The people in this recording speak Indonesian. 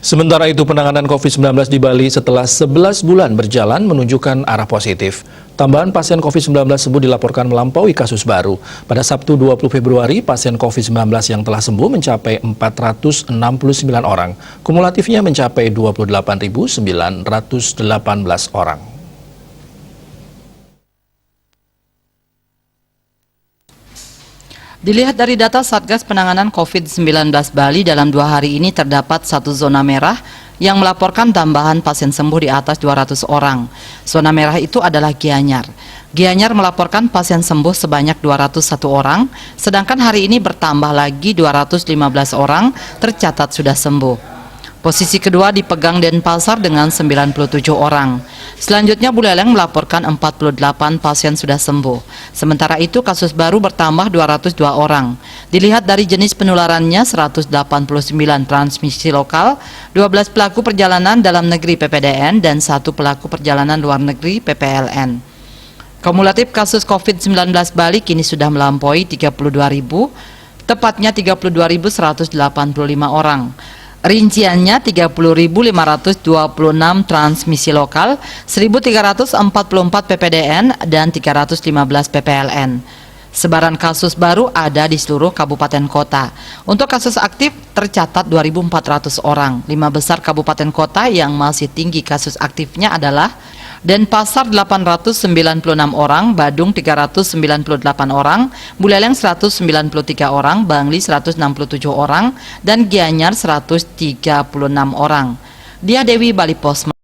Sementara itu, penanganan COVID-19 di Bali setelah 11 bulan berjalan menunjukkan arah positif. Tambahan pasien COVID-19 tersebut dilaporkan melampaui kasus baru. Pada Sabtu 20 Februari, pasien COVID-19 yang telah sembuh mencapai 469 orang. Kumulatifnya mencapai 28.918 orang. Dilihat dari data Satgas Penanganan COVID-19 Bali, dalam 2 hari ini terdapat 1 zona merah yang melaporkan tambahan pasien sembuh di atas 200 orang. Zona merah itu adalah Gianyar. Gianyar melaporkan pasien sembuh sebanyak 201 orang, sedangkan hari ini bertambah lagi 215 orang tercatat sudah sembuh. Posisi kedua dipegang Denpasar dengan 97 orang. Selanjutnya Buleleng melaporkan 48 pasien sudah sembuh. Sementara itu kasus baru bertambah 202 orang. Dilihat dari jenis penularannya 189 transmisi lokal, 12 pelaku perjalanan dalam negeri PPDN dan 1 pelaku perjalanan luar negeri PPLN. Kumulatif kasus COVID-19 Bali kini sudah melampaui 32.000, tepatnya 32.185 orang. Rinciannya 30.526 transmisi lokal, 1.344 PPDN, dan 315 PPLN. Sebaran kasus baru ada di seluruh kabupaten kota. Untuk kasus aktif tercatat 2.400 orang. 5 besar kabupaten kota yang masih tinggi kasus aktifnya adalah Denpasar 896 orang, Badung 398 orang, Buleleng 193 orang, Bangli 167 orang, dan Gianyar 136 orang. Dia Dewi, Bali Pos.